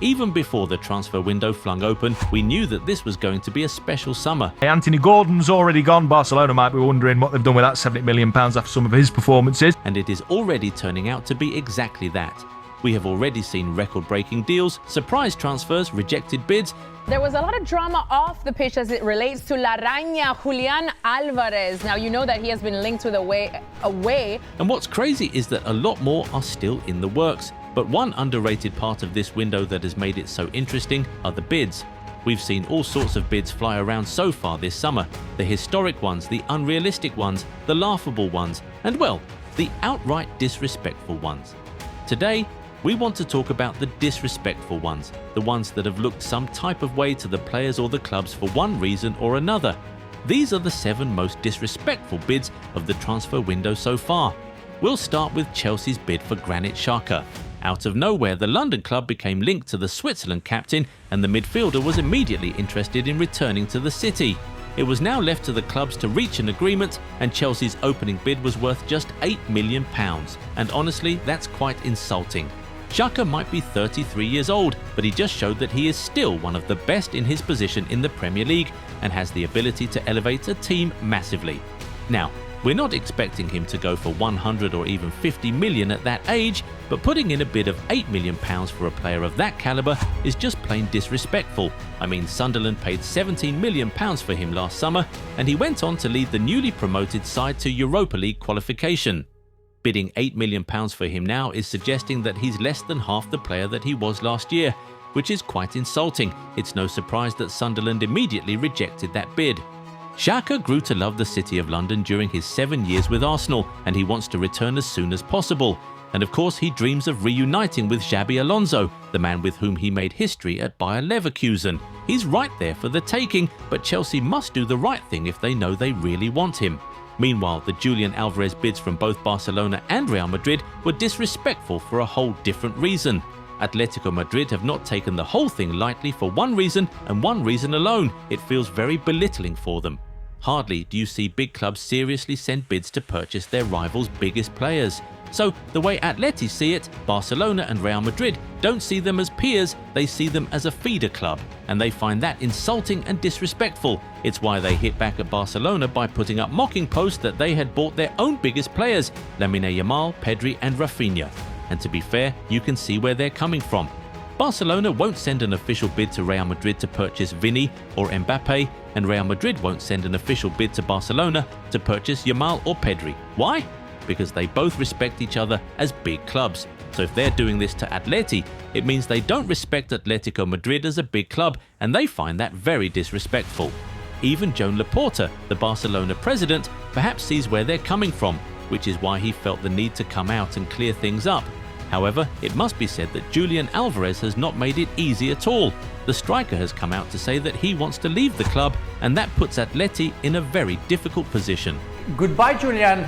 Even before the transfer window flung open, we knew that this was going to be a special summer. Anthony Gordon's already gone. Barcelona might be wondering what they've done with that £70 million after some of his performances. And it is already turning out to be exactly that. We have already seen record-breaking deals, surprise transfers, rejected bids. There was a lot of drama off the pitch as it relates to La Raña, Julian Alvarez. Now, you know that he has been linked with away. And what's crazy is that a lot more are still in the works. But one underrated part of this window that has made it so interesting are the bids. We've seen all sorts of bids fly around so far this summer. The historic ones, the unrealistic ones, the laughable ones, and well, the outright disrespectful ones. Today, we want to talk about the disrespectful ones, the ones that have looked some type of way to the players or the clubs for one reason or another. These are the 7 most disrespectful bids of the transfer window so far. We'll start with Chelsea's bid for Granit Xhaka. Out of nowhere, the London club became linked to the Switzerland captain, and the midfielder was immediately interested in returning to the city. It was now left to the clubs to reach an agreement, and Chelsea's opening bid was worth just £8 million. And honestly, that's quite insulting. Xhaka might be 33 years old, but he just showed that he is still one of the best in his position in the Premier League and has the ability to elevate a team massively. Now, we're not expecting him to go for 100 or even 50 million at that age, but putting in a bid of £8 million for a player of that calibre is just plain disrespectful. I mean, Sunderland paid £17 million for him last summer, and he went on to lead the newly promoted side to Europa League qualification. Bidding £8 million for him now is suggesting that he's less than half the player that he was last year, which is quite insulting. It's no surprise that Sunderland immediately rejected that bid. Xhaka grew to love the City of London during his 7 years with Arsenal, and he wants to return as soon as possible. And of course, he dreams of reuniting with Xabi Alonso, the man with whom he made history at Bayer Leverkusen. He's right there for the taking, but Chelsea must do the right thing if they know they really want him. Meanwhile, the Julian Alvarez bids from both Barcelona and Real Madrid were disrespectful for a whole different reason. Atletico Madrid have not taken the whole thing lightly for one reason and one reason alone. It feels very belittling for them. Hardly do you see big clubs seriously send bids to purchase their rivals' biggest players. So, the way Atleti see it, Barcelona and Real Madrid don't see them as peers, they see them as a feeder club, and they find that insulting and disrespectful. It's why they hit back at Barcelona by putting up mocking posts that they had bought their own biggest players, Lamine Yamal, Pedri and Rafinha. And to be fair, you can see where they're coming from. Barcelona won't send an official bid to Real Madrid to purchase Vini or Mbappe, and Real Madrid won't send an official bid to Barcelona to purchase Yamal or Pedri. Why? Because they both respect each other as big clubs. So if they're doing this to Atleti, it means they don't respect Atletico Madrid as a big club, and they find that very disrespectful. Even Joan Laporta, the Barcelona president, perhaps sees where they're coming from, which is why he felt the need to come out and clear things up. However, it must be said that Julian Alvarez has not made it easy at all. The striker has come out to say that he wants to leave the club, and that puts Atleti in a very difficult position. Goodbye, Julian,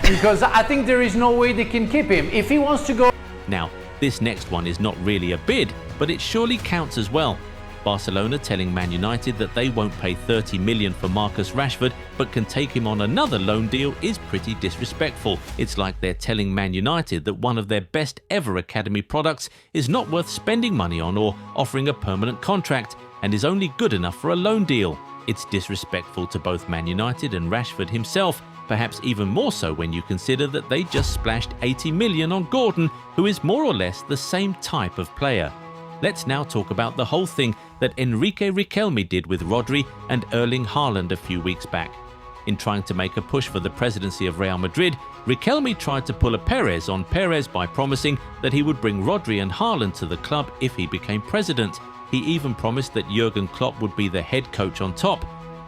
because I think there is no way they can keep him. If he wants to go... Now, this next one is not really a bid, but it surely counts as well. Barcelona telling Man United that they won't pay 30 million for Marcus Rashford but can take him on another loan deal is pretty disrespectful. It's like they're telling Man United that one of their best ever academy products is not worth spending money on or offering a permanent contract and is only good enough for a loan deal. It's disrespectful to both Man United and Rashford himself, perhaps even more so when you consider that they just splashed 80 million on Gordon, who is more or less the same type of player. Let's now talk about the whole thing that Enrique Riquelme did with Rodri and Erling Haaland a few weeks back. In trying to make a push for the presidency of Real Madrid, Riquelme tried to pull a Perez on Perez by promising that he would bring Rodri and Haaland to the club if he became president. He even promised that Jurgen Klopp would be the head coach on top.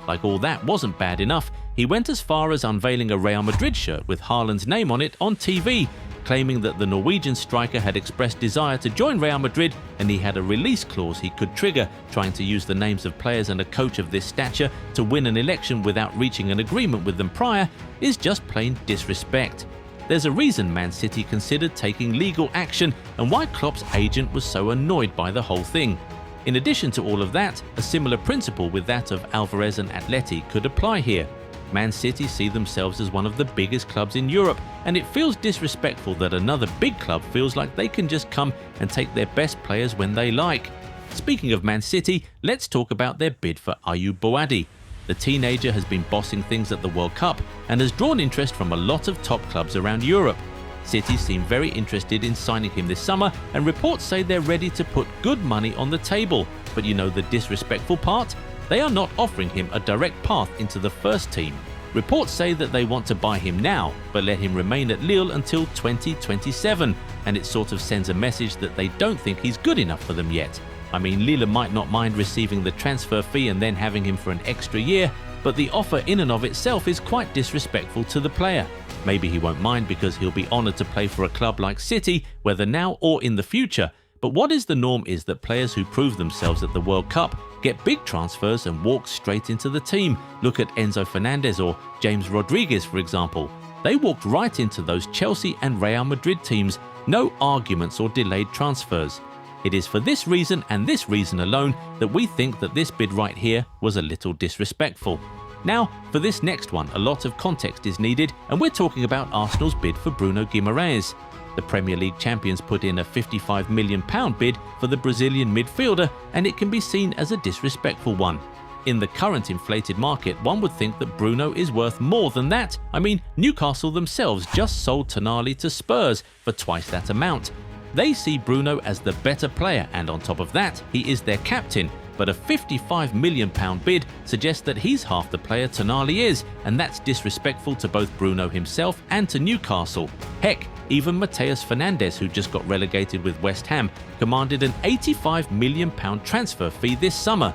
Like all that wasn't bad enough, he went as far as unveiling a Real Madrid shirt with Haaland's name on it on TV, claiming that the Norwegian striker had expressed desire to join Real Madrid and he had a release clause he could trigger. Trying to use the names of players and a coach of this stature to win an election without reaching an agreement with them prior is just plain disrespect. There's a reason Man City considered taking legal action and why Klopp's agent was so annoyed by the whole thing. In addition to all of that, a similar principle with that of Alvarez and Atleti could apply here. Man City see themselves as one of the biggest clubs in Europe, and it feels disrespectful that another big club feels like they can just come and take their best players when they like. Speaking of Man City, let's talk about their bid for Bouaddi. The teenager has been bossing things at the World Cup and has drawn interest from a lot of top clubs around Europe. City seem very interested in signing him this summer, and reports say they're ready to put good money on the table. But you know the disrespectful part? They are not offering him a direct path into the first team. Reports say that they want to buy him now, but let him remain at Lille until 2027, and it sort of sends a message that they don't think he's good enough for them yet. I mean, Lille might not mind receiving the transfer fee and then having him for an extra year, but the offer in and of itself is quite disrespectful to the player. Maybe he won't mind because he'll be honoured to play for a club like City, whether now or in the future. But what is the norm is that players who prove themselves at the World Cup get big transfers and walk straight into the team. Look at Enzo Fernandez or James Rodriguez, for example. They walked right into those Chelsea and Real Madrid teams, no arguments or delayed transfers. It is for this reason and this reason alone that we think that this bid right here was a little disrespectful. Now, for this next one, a lot of context is needed, and we're talking about Arsenal's bid for Bruno Guimaraes. The Premier League champions put in a £55 million bid for the Brazilian midfielder, and it can be seen as a disrespectful one. In the current inflated market, one would think that Bruno is worth more than that. I mean, Newcastle themselves just sold Tonali to Spurs for twice that amount. They see Bruno as the better player, and on top of that, he is their captain. But a £55 million bid suggests that he's half the player Tonali is, and that's disrespectful to both Bruno himself and to Newcastle. Heck, even Mateus Fernandes, who just got relegated with West Ham, commanded an £85 million transfer fee this summer.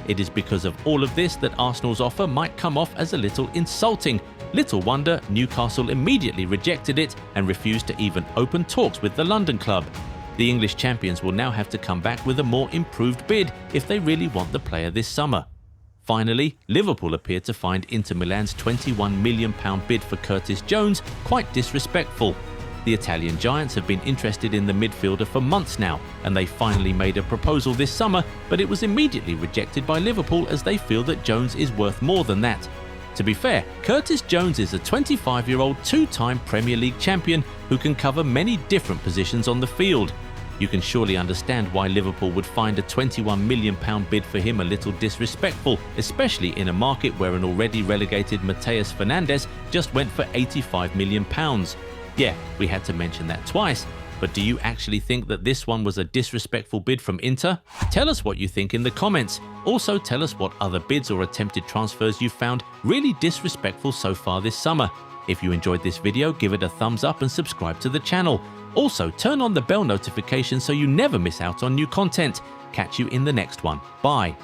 It is because of all of this that Arsenal's offer might come off as a little insulting. Little wonder Newcastle immediately rejected it and refused to even open talks with the London club. The English champions will now have to come back with a more improved bid if they really want the player this summer. Finally, Liverpool appear to find Inter Milan's £21 million bid for Curtis Jones quite disrespectful. The Italian giants have been interested in the midfielder for months now, and they finally made a proposal this summer, but it was immediately rejected by Liverpool as they feel that Jones is worth more than that. To be fair, Curtis Jones is a 25-year-old two-time Premier League champion who can cover many different positions on the field. You can surely understand why Liverpool would find a £21 million bid for him a little disrespectful, especially in a market where an already relegated Mateus Fernandes just went for £85 million. Yeah, we had to mention that twice, but do you actually think that this one was a disrespectful bid from Inter? Tell us what you think in the comments. Also tell us what other bids or attempted transfers you found really disrespectful so far this summer. If you enjoyed this video, give it a thumbs up and subscribe to the channel. Also, turn on the bell notification so you never miss out on new content. Catch you in the next one. Bye.